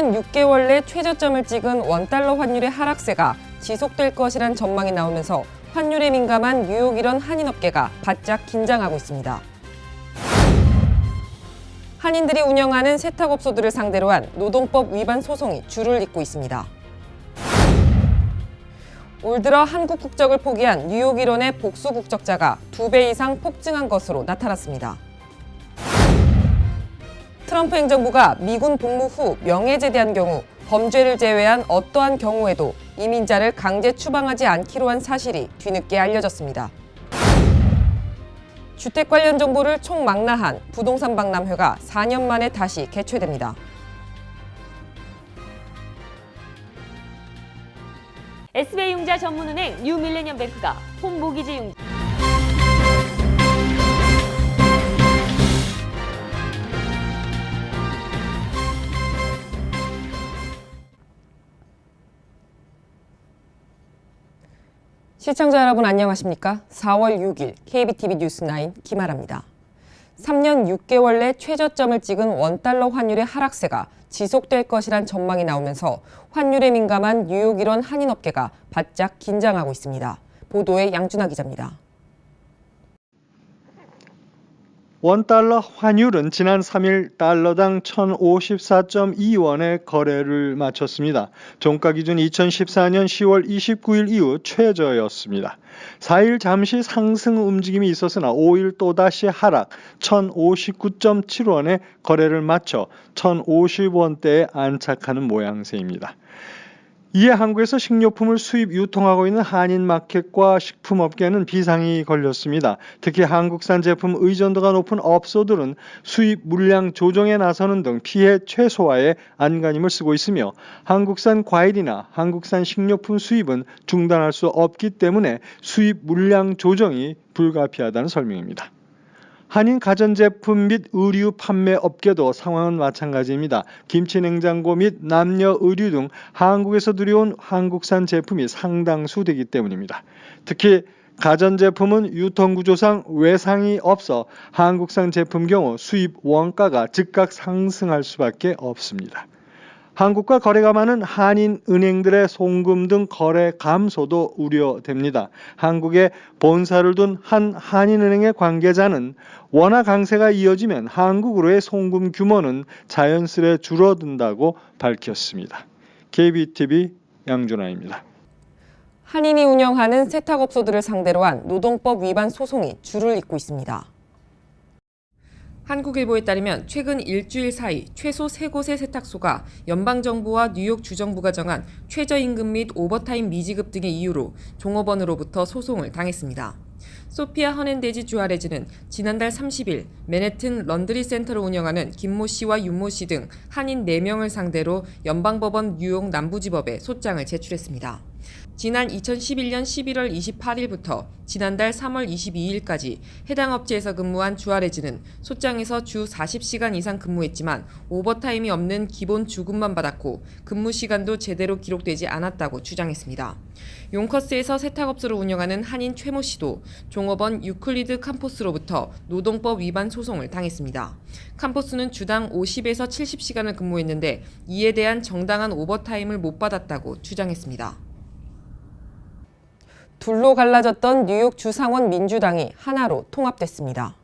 3년 6개월 내 최저점을 찍은 원달러 환율의 하락세가 지속될 것이란 전망이 나오면서 환율에 민감한 뉴욕 일원 한인업계가 바짝 긴장하고 있습니다. 한인들이 운영하는 세탁업소들을 상대로 한 노동법 위반 소송이 줄을 잇고 있습니다. 올 들어 한국 국적을 포기한 뉴욕 일원의 복수 국적자가 2배 이상 폭증한 것으로 나타났습니다. 트럼프 행정부가 미군 복무 후 명예제대한 경우 범죄를 제외한 어떠한 경우에도 이민자를 강제 추방하지 않기로 한 사실이 뒤늦게 알려졌습니다. 주택 관련 정보를 총망라한 부동산 박람회가 4년 만에 다시 개최됩니다. SBI 융자 전문은행 뉴밀레니엄뱅크가 홈모기지 융자 시청자 여러분 안녕하십니까? 4월 6일 KBTV 뉴스9 김아라입니다. 3년 6개월 내 최저점을 찍은 원달러 환율의 하락세가 지속될 것이란 전망이 나오면서 환율에 민감한 뉴욕 일원 한인업계가 바짝 긴장하고 있습니다. 보도에 양준하 기자입니다. 원달러 환율은 지난 3일 달러당 1,054.2원의 거래를 마쳤습니다. 종가 기준 2014년 10월 29일 이후 최저였습니다. 4일 잠시 상승 움직임이 있었으나 5일 또다시 하락 1,059.7원의 거래를 마쳐 1,050원대에 안착하는 모양새입니다. 이에 한국에서 식료품을 수입 유통하고 있는 한인마켓과 식품업계는 비상이 걸렸습니다. 특히 한국산 제품 의존도가 높은 업소들은 수입 물량 조정에 나서는 등 피해 최소화에 안간힘을 쓰고 있으며 한국산 과일이나 한국산 식료품 수입은 중단할 수 없기 때문에 수입 물량 조정이 불가피하다는 설명입니다. 한인 가전제품 및 의류 판매 업계도 상황은 마찬가지입니다. 김치 냉장고 및 남녀 의류 등 한국에서 들여온 한국산 제품이 상당수 되기 때문입니다. 특히 가전제품은 유통구조상 외상이 없어 한국산 제품 경우 수입 원가가 즉각 상승할 수밖에 없습니다. 한국과 거래가 많은 한인은행들의 송금 등 거래 감소도 우려됩니다. 한국에 본사를 둔 한 한인은행의 관계자는 원화 강세가 이어지면 한국으로의 송금 규모는 자연스레 줄어든다고 밝혔습니다. KBTV 양준하입니다. 한인이 운영하는 세탁업소들을 상대로 한 노동법 위반 소송이 줄을 잇고 있습니다. 한국일보에 따르면 최근 일주일 사이 최소 3곳의 세탁소가 연방정부와 뉴욕 주정부가 정한 최저임금 및 오버타임 미지급 등의 이유로 종업원으로부터 소송을 당했습니다. 소피아 허넨데지 주아레즈는 지난달 30일 맨해튼 런드리 센터를 운영하는 김모 씨와 윤모 씨 등 한인 4명을 상대로 연방법원 뉴욕 남부지법에 소장을 제출했습니다. 지난 2011년 11월 28일부터 지난달 3월 22일까지 해당 업체에서 근무한 주아레즈는 소장에서 주 40시간 이상 근무했지만 오버타임이 없는 기본 주급만 받았고 근무 시간도 제대로 기록되지 않았다고 주장했습니다. 용커스에서 세탁업소를 운영하는 한인 최모 씨도 종업원 유클리드 캄포스로부터 노동법 위반 소송을 당했습니다. 캄포스는 주당 50에서 70시간을 근무했는데 이에 대한 정당한 오버타임을 못 받았다고 주장했습니다. 둘로 갈라졌던 뉴욕 주상원 민주당이 하나로 통합됐습니다.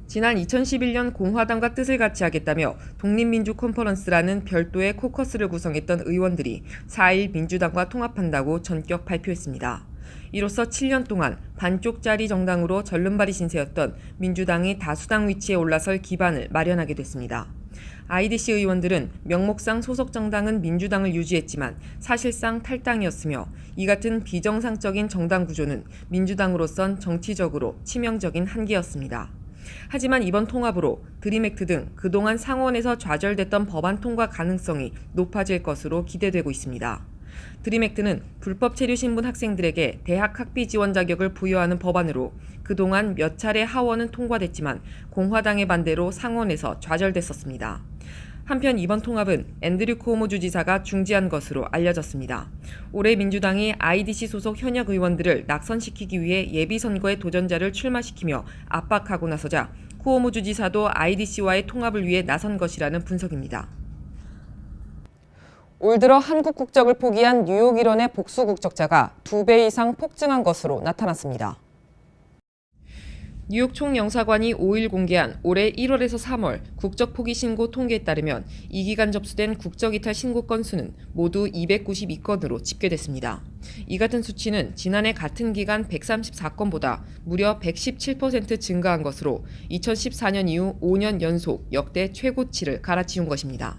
지난 2011년 공화당과 뜻을 같이 하겠다며 독립민주 컨퍼런스라는 별도의 코커스를 구성했던 의원들이 4일 민주당과 통합한다고 전격 발표했습니다. 이로써 7년 동안 반쪽짜리 정당으로 절름발이 신세였던 민주당이 다수당 위치에 올라설 기반을 마련하게 됐습니다. IDC 의원들은 명목상 소속 정당은 민주당을 유지했지만 사실상 탈당이었으며 이 같은 비정상적인 정당 구조는 민주당으로선 정치적으로 치명적인 한계였습니다. 하지만 이번 통합으로 드림액트 등 그동안 상원에서 좌절됐던 법안 통과 가능성이 높아질 것으로 기대되고 있습니다. 드림액트는 불법 체류 신분 학생들에게 대학 학비 지원 자격을 부여하는 법안으로 그동안 몇 차례 하원은 통과됐지만 공화당의 반대로 상원에서 좌절됐었습니다. 한편 이번 통합은 앤드류 쿠오모 주지사가 중지한 것으로 알려졌습니다. 올해 민주당이 IDC 소속 현역 의원들을 낙선시키기 위해 예비선거에 도전자를 출마시키며 압박하고 나서자 쿠오모 주지사도 IDC와의 통합을 위해 나선 것이라는 분석입니다. 올 들어 한국 국적을 포기한 뉴욕 일원의 복수 국적자가 2배 이상 폭증한 것으로 나타났습니다. 뉴욕 총영사관이 5일 공개한 올해 1월에서 3월 국적 포기 신고 통계에 따르면 이 기간 접수된 국적 이탈 신고 건수는 모두 292건으로 집계됐습니다. 이 같은 수치는 지난해 같은 기간 134건보다 무려 117% 증가한 것으로 2014년 이후 5년 연속 역대 최고치를 갈아치운 것입니다.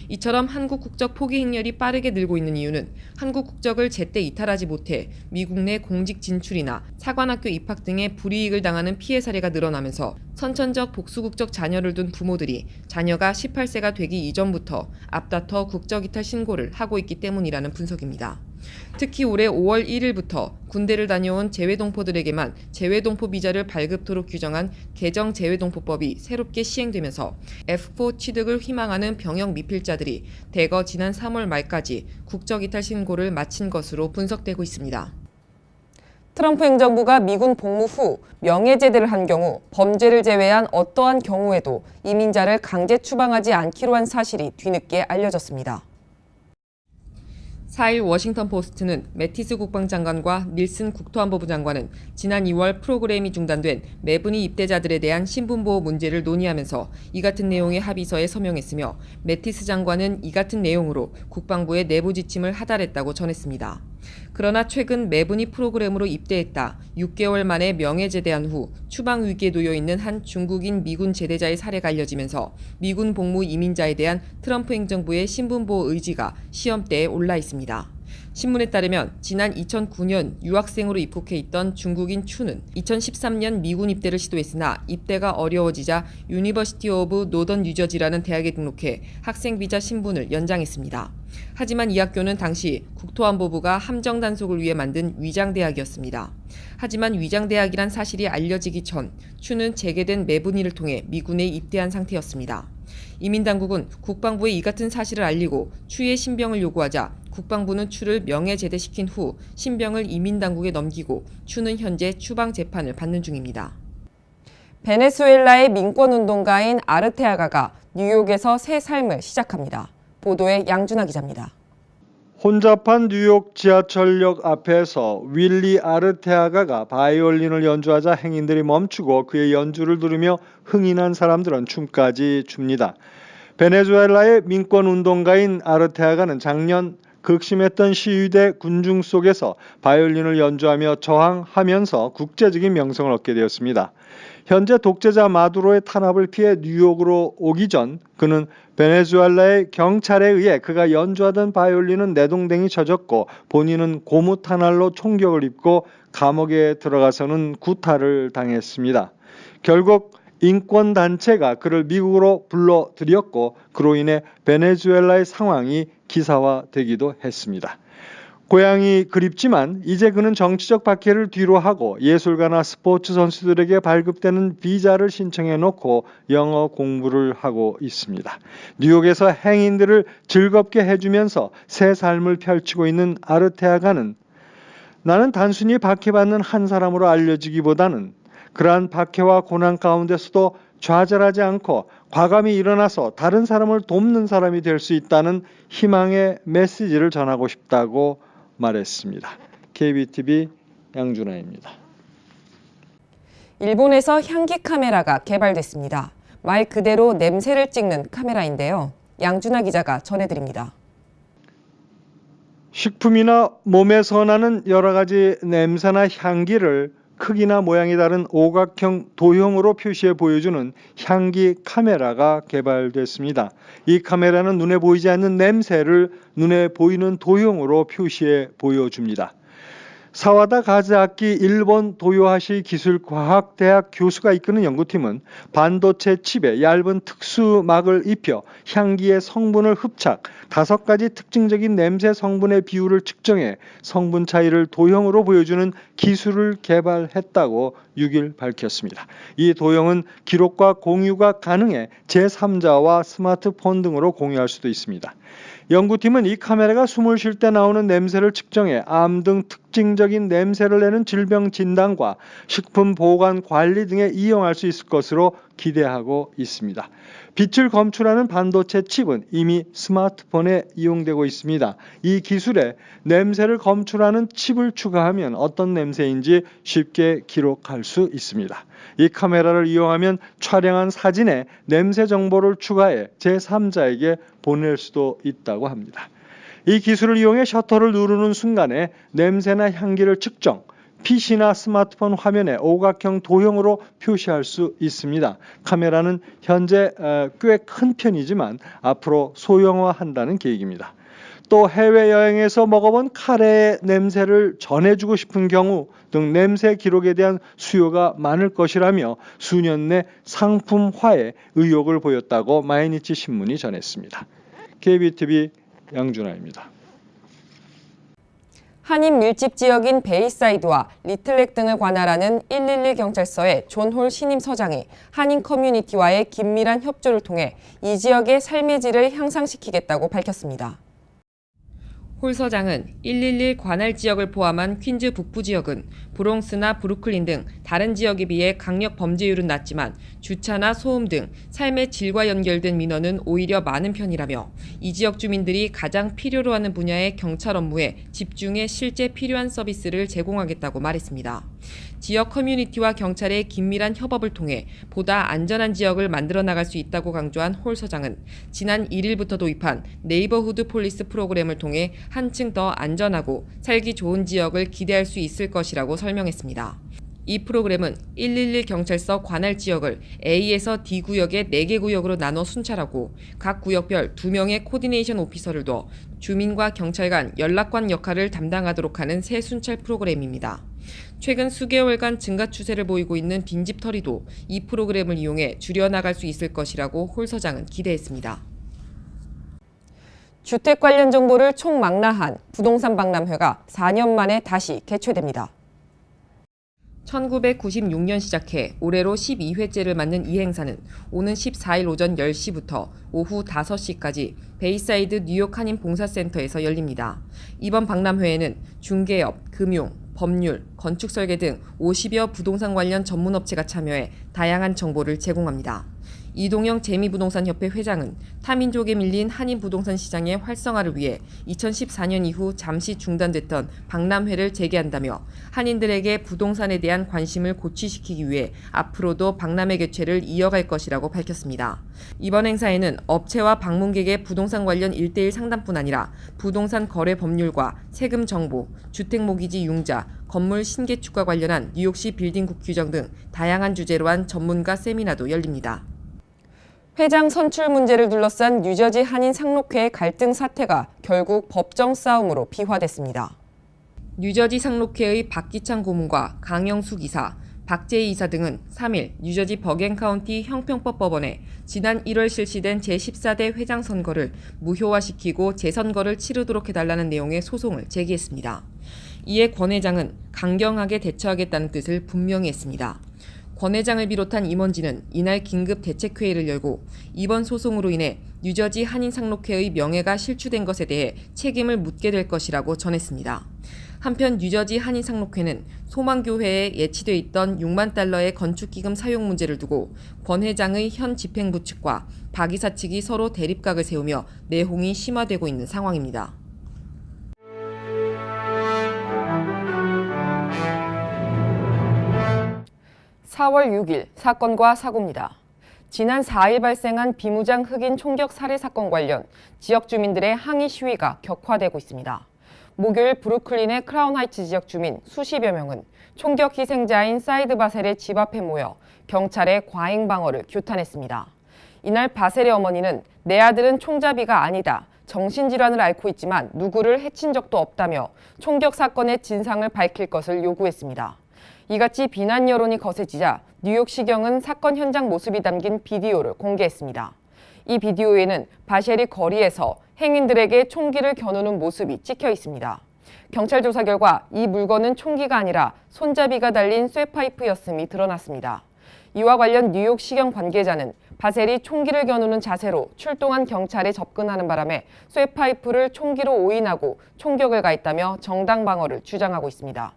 이처럼 한국 국적 포기 행렬이 빠르게 늘고 있는 이유는 한국 국적을 제때 이탈하지 못해 미국 내 공직 진출이나 사관학교 입학 등의 불이익을 당하는 피해 사례가 늘어나면서 선천적 복수 국적 자녀를 둔 부모들이 자녀가 18세가 되기 이전부터 앞다퉈 국적 이탈 신고를 하고 있기 때문이라는 분석입니다. 특히 올해 5월 1일부터 군대를 다녀온 재외동포들에게만 재외동포 비자를 발급토록 규정한 개정 재외동포법이 새롭게 시행되면서 F4 취득을 희망하는 병역 미필자들이 대거 지난 3월 말까지 국적 이탈 신고를 마친 것으로 분석되고 있습니다. 트럼프 행정부가 미군 복무 후 명예제대를 한 경우 범죄를 제외한 어떠한 경우에도 이민자를 강제 추방하지 않기로 한 사실이 뒤늦게 알려졌습니다. 4일 워싱턴 포스트는 매티스 국방장관과 닐슨 국토안보부 장관은 지난 2월 프로그램이 중단된 매분이 입대자들에 대한 신분보호 문제를 논의하면서 이 같은 내용의 합의서에 서명했으며 매티스 장관은 이 같은 내용으로 국방부의 내부 지침을 하달했다고 전했습니다. 그러나 최근 매분이 프로그램으로 입대했다 6개월 만에 명예제대한 후 추방 위기에 놓여 있는 한 중국인 미군 제대자의 사례가 알려지면서 미군 복무 이민자에 대한 트럼프 행정부의 신분보호 의지가 시험대에 올라 있습니다. 신문에 따르면 지난 2009년 유학생으로 입국해 있던 중국인 추는 2013년 미군 입대를 시도했으나 입대가 어려워지자 유니버시티 오브 노던 뉴저지라는 대학에 등록해 학생 비자 신분을 연장했습니다. 하지만 이 학교는 당시 국토안보부가 함정 단속을 위해 만든 위장대학이었습니다. 하지만 위장대학이란 사실이 알려지기 전 추는 재개된 매분위를 통해 미군에 입대한 상태였습니다. 이민당국은 국방부에 이 같은 사실을 알리고 추의 신병을 요구하자 국방부는 추를 명예제대시킨 후 신병을 이민당국에 넘기고 추는 현재 추방 재판을 받는 중입니다. 베네수엘라의 민권운동가인 아르테아가가 뉴욕에서 새 삶을 시작합니다. 보도에 양준하 기자입니다. 혼잡한 뉴욕 지하철역 앞에서 윌리 아르테아가가 바이올린을 연주하자 행인들이 멈추고 그의 연주를 들으며 흥이 난 사람들은 춤까지 춥니다. 베네수엘라의 민권운동가인 아르테아가는 작년 극심했던 시위대 군중 속에서 바이올린을 연주하며 저항하면서 국제적인 명성을 얻게 되었습니다. 현재 독재자 마두로의 탄압을 피해 뉴욕으로 오기 전 그는 베네수엘라의 경찰에 의해 그가 연주하던 바이올린은 내동댕이 쳐졌고 본인은 고무탄알로 총격을 입고 감옥에 들어가서는 구타를 당했습니다. 결국 인권단체가 그를 미국으로 불러들였고 그로 인해 베네수엘라의 상황이 기사화되기도 했습니다. 고향이 그립지만 이제 그는 정치적 박해를 뒤로하고 예술가나 스포츠 선수들에게 발급되는 비자를 신청해 놓고 영어 공부를 하고 있습니다. 뉴욕에서 행인들을 즐겁게 해주면서 새 삶을 펼치고 있는 아르테아가는 나는 단순히 박해받는 한 사람으로 알려지기보다는 그러한 박해와 고난 가운데서도 좌절하지 않고 과감히 일어나서 다른 사람을 돕는 사람이 될 수 있다는 희망의 메시지를 전하고 싶다고 말했습니다. KBTV 양준하입니다. 일본에서 향기 카메라가 개발됐습니다. 말 그대로 냄새를 찍는 카메라인데요. 양준하 기자가 전해드립니다. 식품이나 몸에 선하는 여러 가지 냄새나 향기를 크기나 모양이 다른 오각형 도형으로 표시해 보여주는 향기 카메라가 개발됐습니다. 이 카메라는 눈에 보이지 않는 냄새를 눈에 보이는 도형으로 표시해 보여줍니다. 사와다 가즈아키 일본 도요하시 기술과학대학 교수가 이끄는 연구팀은 반도체 칩에 얇은 특수막을 입혀 향기의 성분을 흡착, 5가지 특징적인 냄새 성분의 비율을 측정해 성분 차이를 도형으로 보여주는 기술을 개발했다고 6일 밝혔습니다. 이 도형은 기록과 공유가 가능해 제3자와 스마트폰 등으로 공유할 수도 있습니다. 연구팀은 이 카메라가 숨을 쉴 때 나오는 냄새를 측정해 암 등 특징적인 냄새를 내는 질병 진단과 식품 보관 관리 등에 이용할 수 있을 것으로 기대하고 있습니다. 빛을 검출하는 반도체 칩은 이미 스마트폰에 이용되고 있습니다. 이 기술에 냄새를 검출하는 칩을 추가하면 어떤 냄새인지 쉽게 기록할 수 있습니다. 이 카메라를 이용하면 촬영한 사진에 냄새 정보를 추가해 제3자에게 보낼 수도 있다고 합니다. 이 기술을 이용해 셔터를 누르는 순간에 냄새나 향기를 측정, PC나 스마트폰 화면에 오각형 도형으로 표시할 수 있습니다. 카메라는 현재 꽤 큰 편이지만 앞으로 소형화한다는 계획입니다. 또 해외여행에서 먹어본 카레의 냄새를 전해주고 싶은 경우 등 냄새 기록에 대한 수요가 많을 것이라며 수년 내 상품화에 의욕을 보였다고 마이니치 신문이 전했습니다. KBTV 양준하입니다. 한인 밀집 지역인 베이사이드와 리틀렉 등을 관할하는 111 경찰서의 존 홀 신임 서장이 한인 커뮤니티와의 긴밀한 협조를 통해 이 지역의 삶의 질을 향상시키겠다고 밝혔습니다. 홀 서장은 111 관할 지역을 포함한 퀸즈 북부 지역은 브롱스나 브루클린 등 다른 지역에 비해 강력 범죄율은 낮지만 주차나 소음 등 삶의 질과 연결된 민원은 오히려 많은 편이라며 이 지역 주민들이 가장 필요로 하는 분야의 경찰 업무에 집중해 실제 필요한 서비스를 제공하겠다고 말했습니다. 지역 커뮤니티와 경찰의 긴밀한 협업을 통해 보다 안전한 지역을 만들어 나갈 수 있다고 강조한 홀 서장은 지난 1일부터 도입한 네이버후드 폴리스 프로그램을 통해 한층 더 안전하고 살기 좋은 지역을 기대할 수 있을 것이라고 설명했습니다. 이 프로그램은 111 경찰서 관할 지역을 A에서 D 구역의 4개 구역으로 나눠 순찰하고 각 구역별 2명의 코디네이션 오피서를 둬 주민과 경찰 간 연락관 역할을 담당하도록 하는 새 순찰 프로그램입니다. 최근 수개월간 증가 추세를 보이고 있는 빈집털이도 이 프로그램을 이용해 줄여나갈 수 있을 것이라고 홀 서장은 기대했습니다. 주택 관련 정보를 총망라한 부동산 박람회가 4년 만에 다시 개최됩니다. 1996년 시작해 올해로 12회째를 맞는 이 행사는 오는 14일 오전 10시부터 오후 5시까지 베이사이드 뉴욕 한인 봉사센터에서 열립니다. 이번 박람회에는 중개업, 금융, 법률, 건축 설계 등 50여 부동산 관련 전문업체가 참여해 다양한 정보를 제공합니다. 이동영 재미부동산협회 회장은 타민족에 밀린 한인 부동산 시장의 활성화를 위해 2014년 이후 잠시 중단됐던 박람회를 재개한다며 한인들에게 부동산에 대한 관심을 고취시키기 위해 앞으로도 박람회 개최를 이어갈 것이라고 밝혔습니다. 이번 행사에는 업체와 방문객의 부동산 관련 1:1 상담뿐 아니라 부동산 거래 법률과 세금 정보, 주택모기지 융자, 건물 신개축과 관련한 뉴욕시 빌딩국 규정 등 다양한 주제로 한 전문가 세미나도 열립니다. 회장 선출 문제를 둘러싼 뉴저지 한인 상록회의 갈등 사태가 결국 법정 싸움으로 비화됐습니다. 뉴저지 상록회의 박기창 고문과 강영숙 이사, 박재희 이사 등은 3일 뉴저지 버겐 카운티 형평법 법원에 지난 1월 실시된 제14대 회장 선거를 무효화시키고 재선거를 치르도록 해달라는 내용의 소송을 제기했습니다. 이에 권 회장은 강경하게 대처하겠다는 뜻을 분명히 했습니다. 권 회장을 비롯한 임원진은 이날 긴급 대책회의를 열고 이번 소송으로 인해 뉴저지 한인 상록회의 명예가 실추된 것에 대해 책임을 묻게 될 것이라고 전했습니다. 한편 뉴저지 한인 상록회는 소망교회에 예치돼 있던 6만 달러의 건축기금 사용 문제를 두고 권 회장의 현 집행부 측과 박 이사 측이 서로 대립각을 세우며 내홍이 심화되고 있는 상황입니다. (4월 6일) 사건과 사고입니다. 지난 4일 발생한 비무장 흑인 총격 살해 사건 관련 지역 주민들의 항의 시위가 격화되고 있습니다. 목요일 브루클린의 크라운 하이츠 지역 주민 수십여 명은 총격 희생자인 사이드 바셀의 집 앞에 모여 경찰의 과잉 방어를 규탄했습니다. 이날 바셀의 어머니는 내 아들은 총잡이가 아니다. 정신질환을 앓고 있지만 누구를 해친 적도 없다며 총격 사건의 진상을 밝힐 것을 요구했습니다. 이같이 비난 여론이 거세지자 뉴욕시경은 사건 현장 모습이 담긴 비디오를 공개했습니다. 이 비디오에는 바셀이 거리에서 행인들에게 총기를 겨누는 모습이 찍혀 있습니다. 경찰 조사 결과 이 물건은 총기가 아니라 손잡이가 달린 쇠파이프였음이 드러났습니다. 이와 관련 뉴욕시경 관계자는 바셀이 총기를 겨누는 자세로 출동한 경찰에 접근하는 바람에 쇠파이프를 총기로 오인하고 총격을 가했다며 정당 방어를 주장하고 있습니다.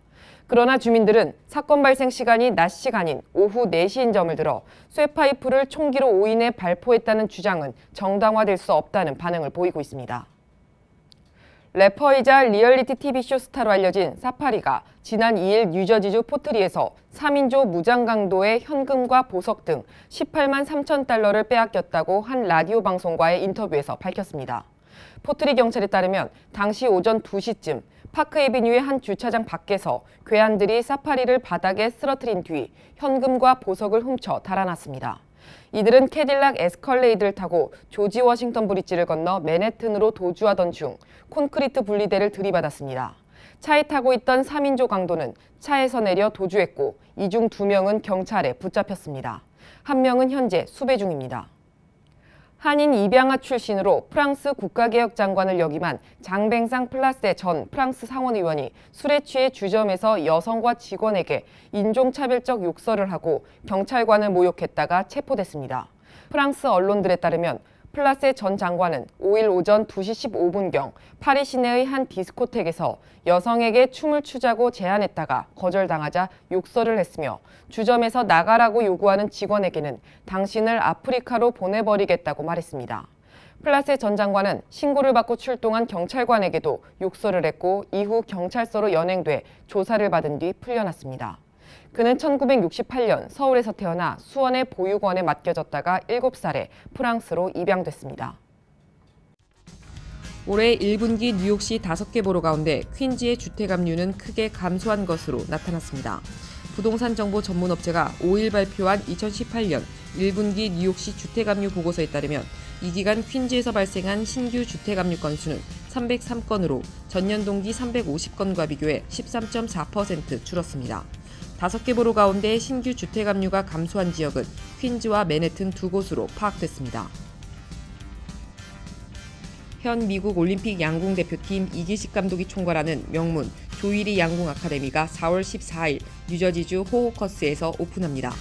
그러나 주민들은 사건 발생 시간이 낮 시간인 오후 4시인 점을 들어 쇠파이프를 총기로 오인해 발포했다는 주장은 정당화될 수 없다는 반응을 보이고 있습니다. 래퍼이자 리얼리티 TV쇼 스타로 알려진 사파리가 지난 2일 뉴저지주 포트리에서 3인조 무장 강도의 현금과 보석 등 18만 3천 달러를 빼앗겼다고 한 라디오 방송과의 인터뷰에서 밝혔습니다. 포트리 경찰에 따르면 당시 오전 2시쯤 파크 에비뉴의 한 주차장 밖에서 괴한들이 사파리를 바닥에 쓰러뜨린 뒤 현금과 보석을 훔쳐 달아났습니다. 이들은 캐딜락 에스컬레이드를 타고 조지 워싱턴 브리지를 건너 맨해튼으로 도주하던 중 콘크리트 분리대를 들이받았습니다. 차에 타고 있던 3인조 강도는 차에서 내려 도주했고 이 중 2명은 경찰에 붙잡혔습니다. 1명은 현재 수배 중입니다. 한인 입양아 출신으로 프랑스 국가개혁 장관을 역임한 장뱅상 플라세 전 프랑스 상원의원이 술에 취해 주점에서 여성과 직원에게 인종차별적 욕설을 하고 경찰관을 모욕했다가 체포됐습니다. 프랑스 언론들에 따르면 플라세 전 장관은 5일 오전 2시 15분경 파리 시내의 한 디스코텍에서 여성에게 춤을 추자고 제안했다가 거절당하자 욕설을 했으며 주점에서 나가라고 요구하는 직원에게는 당신을 아프리카로 보내버리겠다고 말했습니다. 플라세 전 장관은 신고를 받고 출동한 경찰관에게도 욕설을 했고 이후 경찰서로 연행돼 조사를 받은 뒤 풀려났습니다. 그는 1968년 서울에서 태어나 수원의 보육원에 맡겨졌다가 7살에 프랑스로 입양됐습니다. 올해 1분기 뉴욕시 5개 보로 가운데 퀸즈의 주택압류는 크게 감소한 것으로 나타났습니다. 부동산 정보 전문 업체가 5일 발표한 2018년 1분기 뉴욕시 주택압류 보고서에 따르면 이 기간 퀸즈에서 발생한 신규 주택압류 건수는 303건으로 전년 동기 350건과 비교해 13.4% 줄었습니다. 5개 보로 가운데 신규 주택압류가 감소한 지역은 퀸즈와 맨해튼 2곳으로 파악됐습니다. 현 미국 올림픽 양궁 대표팀 이기식 감독이 총괄하는 명문 조일리 양궁 아카데미가 4월 14일 뉴저지주 호호커스에서 오픈합니다.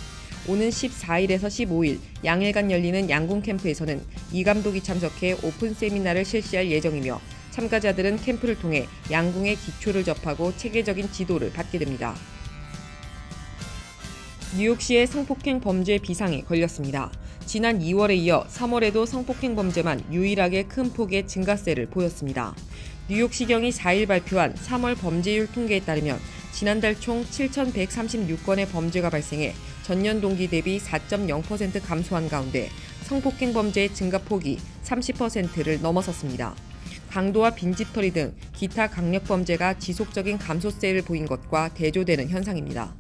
오는 14일에서 15일 양일간 열리는 양궁 캠프에서는 이 감독이 참석해 오픈 세미나를 실시할 예정이며 참가자들은 캠프를 통해 양궁의 기초를 접하고 체계적인 지도를 받게 됩니다. 뉴욕시의 성폭행 범죄 비상이 걸렸습니다. 지난 2월에 이어 3월에도 성폭행 범죄만 유일하게 큰 폭의 증가세를 보였습니다. 뉴욕시경이 4일 발표한 3월 범죄율 통계에 따르면 지난달 총 7,136건의 범죄가 발생해 전년 동기 대비 4.0% 감소한 가운데 성폭행 범죄의 증가폭이 30%를 넘어섰습니다. 강도와 빈집털이 등 기타 강력범죄가 지속적인 감소세를 보인 것과 대조되는 현상입니다.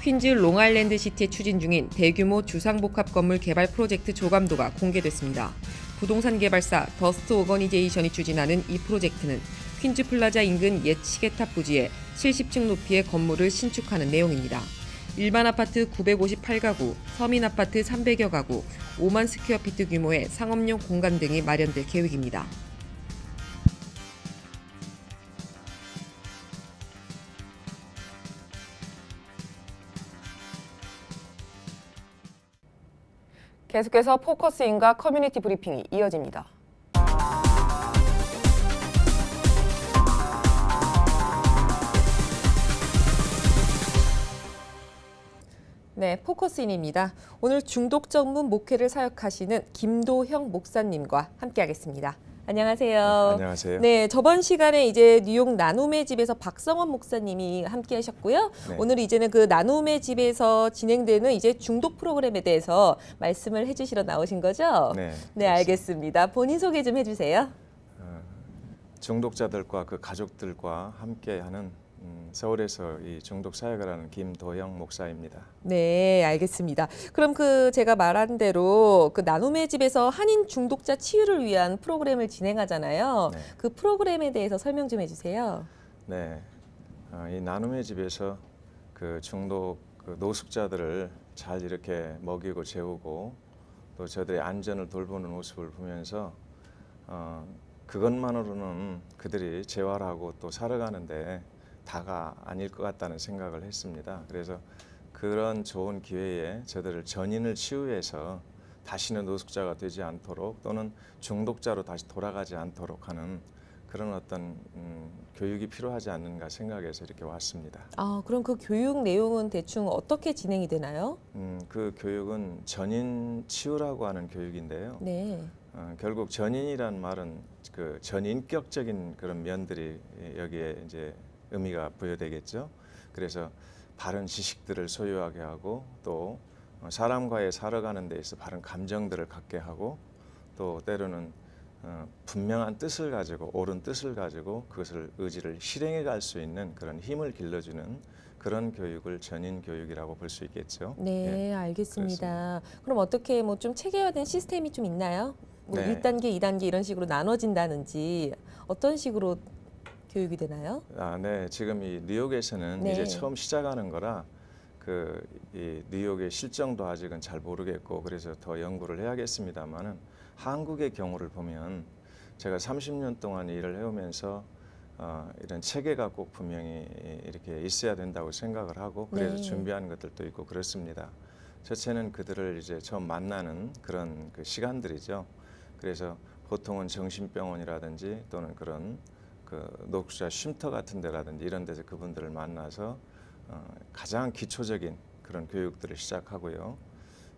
퀸즈 롱아일랜드 시티에 추진 중인 대규모 주상복합 건물 개발 프로젝트 조감도가 공개됐습니다. 부동산 개발사 더스트 오거니제이션이 추진하는 이 프로젝트는 퀸즈 플라자 인근 옛 시계탑 부지에 70층 높이의 건물을 신축하는 내용입니다. 일반 아파트 958가구, 서민 아파트 300여 가구, 5만 스퀘어피트 규모의 상업용 공간 등이 마련될 계획입니다. 계속해서 포커스인과 커뮤니티 브리핑이 이어집니다. 네, 포커스인입니다. 오늘 중독 전문 목회를 사역하시는 김도형 목사님과 함께하겠습니다. 안녕하세요. 안녕하세요. 네, 저번 시간에 이제 뉴욕 나눔의 집에서 박성원 목사님이 함께하셨고요. 네. 오늘 이제는 그 나눔의 집에서 진행되는 이제 중독 프로그램에 대해서 말씀을 해주시러 나오신 거죠? 네, 네, 알겠습니다. 본인 소개 좀 해주세요. 중독자들과 그 가족들과 함께하는 서울에서 이 중독 사역을 하는 김도형 목사입니다. 네, 알겠습니다. 그럼 그 제가 말한 대로 그 나눔의 집에서 한인 중독자 치유를 위한 프로그램을 진행하잖아요. 네. 그 프로그램에 대해서 설명 좀 해주세요. 네, 이 나눔의 집에서 그 중독 그 노숙자들을 잘 이렇게 먹이고 재우고 또 저들의 안전을 돌보는 모습을 보면서 그것만으로는 그들이 재활하고 또 살아가는데 다가 아닐 것 같다는 생각을 했습니다. 그래서 그런 좋은 기회에 저들을 전인을 치유해서 다시는 노숙자가 되지 않도록 또는 중독자로 다시 돌아가지 않도록 하는 그런 어떤 교육이 필요하지 않는가 생각해서 이렇게 왔습니다. 아, 그럼 그 교육 내용은 대충 어떻게 진행이 되나요? 그 교육은 전인 치유라고 하는 교육인데요. 네. 결국 전인이란 말은 그 전인격적인 그런 면들이 여기에 이제 의미가 부여되겠죠. 그래서 바른 지식들을 소유하게 하고 또 사람과의 살아가는 데 있어 바른 감정들을 갖게 하고 또 때로는 분명한 뜻을 가지고 옳은 뜻을 가지고 그것을 의지를 실행해 갈 수 있는 그런 힘을 길러주는 그런 교육을 전인 교육이라고 볼 수 있겠죠. 네, 예, 알겠습니다. 그럼 어떻게 뭐 좀 체계화된 시스템이 좀 있나요? 뭐 네. 1단계, 2단계 이런 식으로 나눠진다든지 어떤 식으로 교육이 되나요? 네. 지금 이 뉴욕에서는 네. 이제 처음 시작하는 거라 이 뉴욕의 실정도 아직은 잘 모르겠고 그래서 더 연구를 해야겠습니다만은 한국의 경우를 보면 제가 30년 동안 일을 해오면서 이런 체계가 꼭 분명히 이렇게 있어야 된다고 생각을 하고 그래서 네. 준비하는 것들도 있고 그렇습니다. 첫째는 그들을 이제 처음 만나는 그런 그 시간들이죠. 그래서 보통은 정신병원이라든지 또는 그런 그 녹자 쉼터 같은 데라든지 이런 데서 그분들을 만나서 가장 기초적인 그런 교육들을 시작하고요.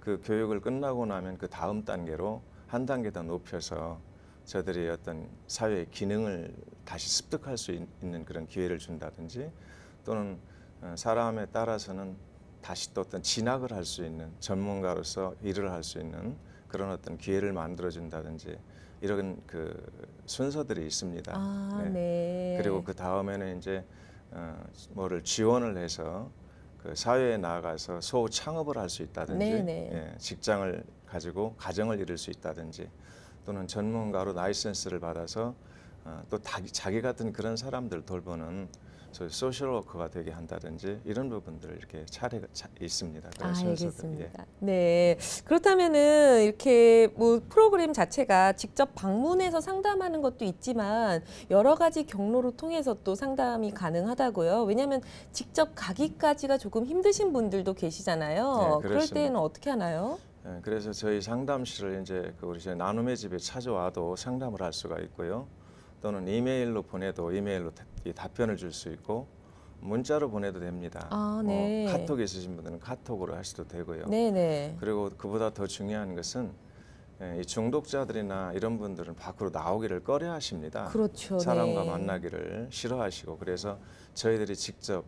그 교육을 끝나고 나면 그 다음 단계로 한 단계 더 높여서 저들이 어떤 사회의 기능을 다시 습득할 수 있는 그런 기회를 준다든지 또는 사람에 따라서는 다시 또 어떤 진학을 할 수 있는 전문가로서 일을 할 수 있는 그런 어떤 기회를 만들어 준다든지 이런 그 순서들이 있습니다. 아, 네. 그리고 그 다음에는 이제 뭐를 지원을 해서 그 사회에 나가서 소호 창업을 할 수 있다든지 네네. 예, 직장을 가지고 가정을 이룰 수 있다든지 또는 전문가로 라이센스를 받아서 또 자기 같은 그런 사람들 돌보는 소셜워커가 되게 한다든지 이런 부분들 이렇게 차례가 있습니다. 그런 순서들. 알겠습니다. 네. 그렇다면은 이렇게 뭐 프로그램 자체가 직접 방문해서 상담하는 것도 있지만 여러 가지 경로로 통해서 또 상담이 가능하다고요. 왜냐하면 직접 가기까지가 조금 힘드신 분들도 계시잖아요. 네, 그럴 그렇습니다. 때는 어떻게 하나요? 예, 그래서 저희 상담실을 이제 우리 저희 나눔의 집에 찾아와도 상담을 할 수가 있고요. 또는 이메일로 보내도 이메일로 답변을 줄 수 있고 문자로 보내도 됩니다. 아, 네. 카톡 있으신 분들은 카톡으로 하셔도 되고요. 네네. 그리고 그보다 더 중요한 것은 이 중독자들이나 이런 분들은 밖으로 나오기를 꺼려하십니다. 그렇죠. 사람과 네. 만나기를 싫어하시고 그래서 저희들이 직접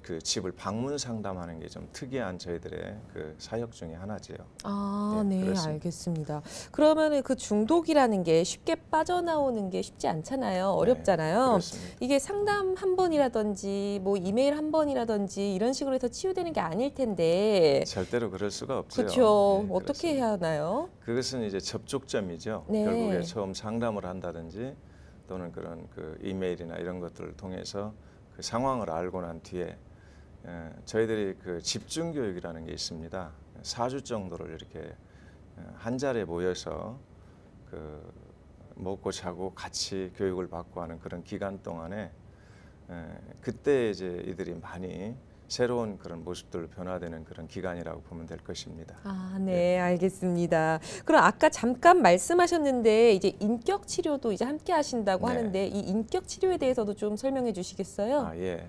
그 집을 방문 상담하는 게 좀 특이한 저희들의 그 사역 중에 하나지요. 아, 네, 네, 그렇습니다. 알겠습니다. 그러면은 그 중독이라는 게 쉽게 빠져나오는 게 쉽지 않잖아요. 어렵잖아요. 그렇습니다. 이게 상담 한 번이라든지 뭐 이메일 한 번이라든지 이런 식으로 해서 치유되는 게 아닐 텐데. 절대로 그럴 수가 없죠. 그렇죠. 네, 어떻게 그렇습니다. 해야 하나요? 그것은 이제 접촉점이죠. 네. 결국에 처음 상담을 한다든지 또는 그런 그 이메일이나 이런 것들을 통해서 그 상황을 알고 난 뒤에 저희들이 그 집중 교육이라는 게 있습니다. 4주 정도를 이렇게 한 자리에 모여서 그 먹고 자고 같이 교육을 받고 하는 그런 기간 동안에 그때 이제 이들이 많이 새로운 그런 모습들로 변화되는 그런 기간이라고 보면 될 것입니다. 아, 네, 알겠습니다. 그럼 아까 잠깐 말씀하셨는데 이제 인격 치료도 이제 함께 하신다고 네. 하는데 이 인격 치료에 대해서도 좀 설명해 주시겠어요? 아, 예.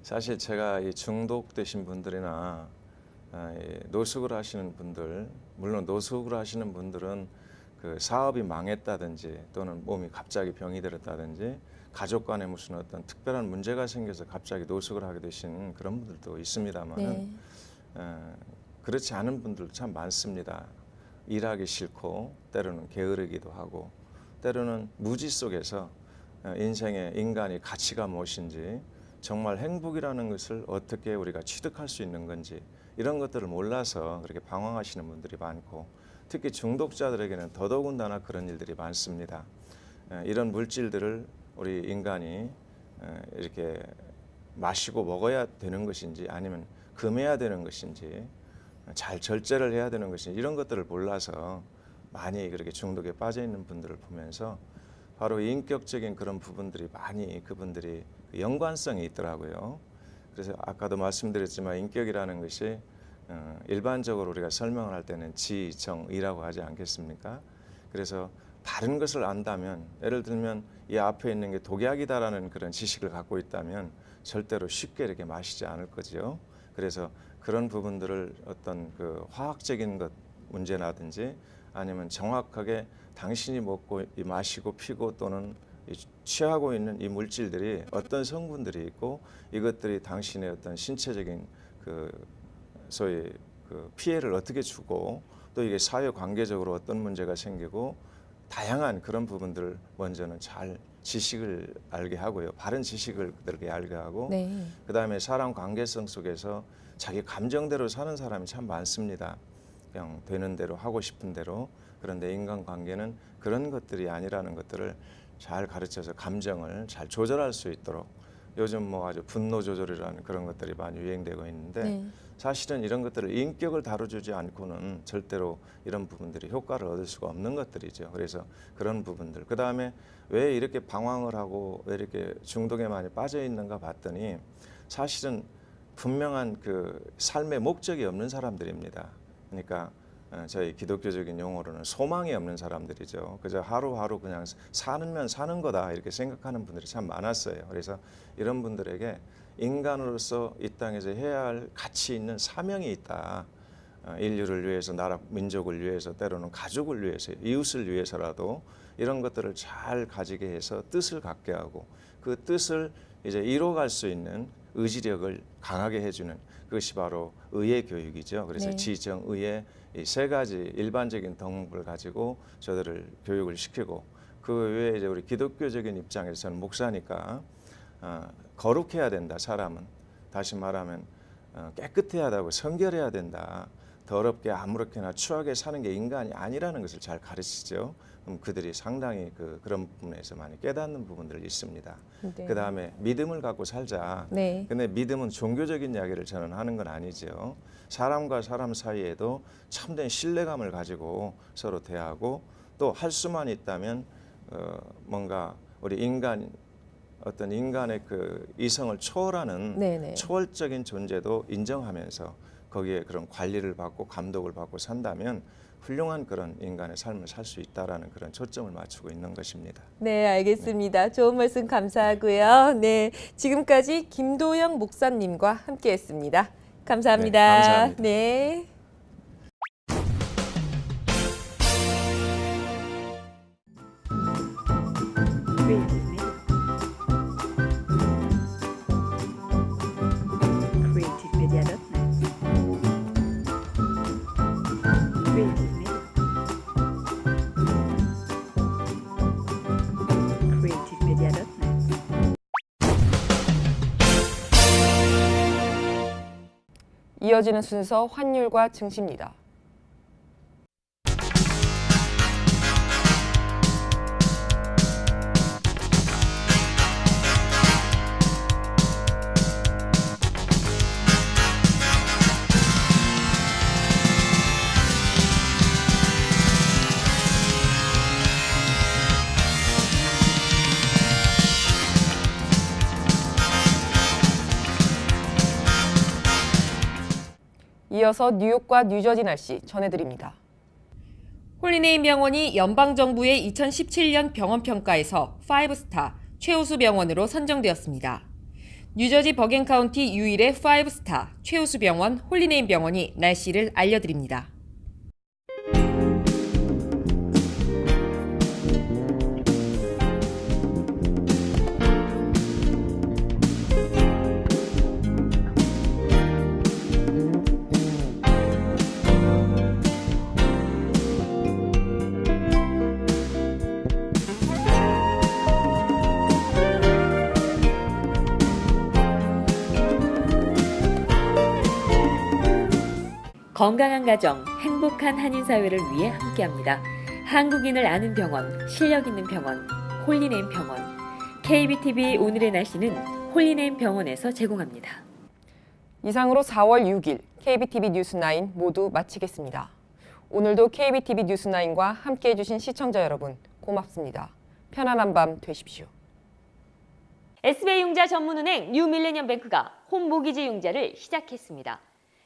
사실 제가 이 중독되신 분들이나 이 노숙을 하시는 분들, 물론 노숙을 하시는 분들은 그 사업이 망했다든지 또는 몸이 갑자기 병이 들었다든지 가족 간에 무슨 어떤 특별한 문제가 생겨서 갑자기 노숙을 하게 되신 그런 분들도 있습니다만은 네. 그렇지 않은 분들도 참 많습니다. 일하기 싫고 때로는 게으르기도 하고 때로는 무지 속에서 인생의 인간이 가치가 무엇인지 정말 행복이라는 것을 어떻게 우리가 취득할 수 있는 건지 이런 것들을 몰라서 그렇게 방황하시는 분들이 많고 특히 중독자들에게는 더더군다나 그런 일들이 많습니다. 이런 물질들을 우리 인간이 이렇게 마시고 먹어야 되는 것인지 아니면 금해야 되는 것인지 잘 절제를 해야 되는 것인지 이런 것들을 몰라서 많이 그렇게 중독에 빠져 있는 분들을 보면서 바로 인격적인 그런 부분들이 많이 그분들이 연관성이 있더라고요. 그래서 아까도 말씀드렸지만 인격이라는 것이 일반적으로 우리가 설명을 할 때는 지, 정, 의라고 하지 않겠습니까? 그래서 다른 것을 안다면, 예를 들면 이 앞에 있는 게 독약이다라는 그런 지식을 갖고 있다면 절대로 쉽게 이렇게 마시지 않을 거죠. 그래서 그런 부분들을 어떤 그 화학적인 것 문제라든지 아니면 정확하게 당신이 먹고 마시고 피고 또는 취하고 있는 이 물질들이 어떤 성분들이 있고 이것들이 당신의 어떤 신체적인 그 소위 그 피해를 어떻게 주고 또 이게 사회 관계적으로 어떤 문제가 생기고 다양한 그런 부분들을 먼저는 잘 지식을 알게 하고요. 바른 지식을 그들에게 알게 하고 네. 그다음에 사람 관계성 속에서 자기 감정대로 사는 사람이 참 많습니다. 그냥 되는 대로 하고 싶은 대로. 그런데 인간관계는 그런 것들이 아니라는 것들을 잘 가르쳐서 감정을 잘 조절할 수 있도록 요즘 뭐 아주 분노 조절이라는 그런 것들이 많이 유행되고 있는데 네. 사실은 이런 것들을 인격을 다뤄주지 않고는 절대로 이런 부분들이 효과를 얻을 수가 없는 것들이죠. 그래서 그런 부분들. 그다음에 왜 이렇게 방황을 하고 왜 이렇게 중독에 많이 빠져 있는가 봤더니 사실은 분명한 그 삶의 목적이 없는 사람들입니다. 그러니까 저희 기독교적인 용어로는 소망이 없는 사람들이죠. 그저 하루하루 그냥 사는 사는 거다 이렇게 생각하는 분들이 참 많았어요. 그래서 이런 분들에게 인간으로서 이 땅에서 해야 할 가치 있는 사명이 있다. 인류를 위해서, 나라 민족을 위해서, 때로는 가족을 위해서, 이웃을 위해서라도 이런 것들을 잘 가지게 해서 뜻을 갖게 하고 그 뜻을 이제 이뤄갈 수 있는 의지력을 강하게 해주는 그것이 바로 의예 교육이죠. 그래서 네. 지정, 의예 이 세 가지 일반적인 덕목을 가지고 저들을 교육을 시키고 그 외에 이제 우리 기독교적인 입장에서는 목사니까 거룩해야 된다. 사람은 다시 말하면 깨끗해야 하고 성결해야 된다. 더럽게 아무렇게나 추하게 사는 게 인간이 아니라는 것을 잘 가르치죠. 그럼 그들이 상당히 그런 부분에서 많이 깨닫는 부분들이 있습니다. 네. 그 다음에 믿음을 갖고 살자. 네. 근데 믿음은 종교적인 이야기를 저는 하는 건 아니죠. 사람과 사람 사이에도 참된 신뢰감을 가지고 서로 대하고 또 할 수만 있다면 뭔가 우리 어떤 인간의 그 이성을 초월하는 네네. 초월적인 존재도 인정하면서 거기에 그런 관리를 받고 감독을 받고 산다면 훌륭한 그런 인간의 삶을 살 수 있다라는 그런 초점을 맞추고 있는 것입니다. 네, 알겠습니다. 좋은 말씀 감사하고요. 네, 지금까지 김도영 목사님과 함께했습니다. 감사합니다. 네, 감사합니다. 네. creativemedia.net. creativemedia.net. 이어지는 순서 환율과 증시입니다. 이어서 뉴욕과 뉴저지 날씨 전해드립니다. 홀리네임 병원이 연방정부의 2017년 병원평가에서 5스타 최우수 병원으로 선정되었습니다. 뉴저지 버겐 카운티 유일의 5스타 최우수 병원 홀리네임 병원이 날씨를 알려드립니다. 건강한 가정, 행복한 한인사회를 위해 함께합니다. 한국인을 아는 병원, 실력 있는 병원, 홀리네임 병원. KBTV 오늘의 날씨는 홀리네임 병원에서 제공합니다. 이상으로 4월 6일 KBTV 뉴스9 모두 마치겠습니다. 오늘도 KBTV 뉴스9과 함께해 주신 시청자 여러분 고맙습니다. 편안한 밤 되십시오. SBI융자 전문은행 뉴밀레니엄뱅크가 홈모기지 융자를 시작했습니다.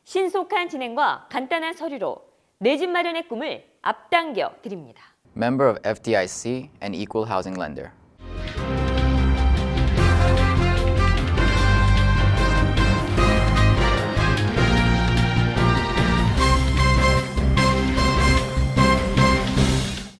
신속한 진행과 간단한 서류로 내 집 마련의 꿈을 앞당겨 드립니다. member of FDIC and equal housing lender.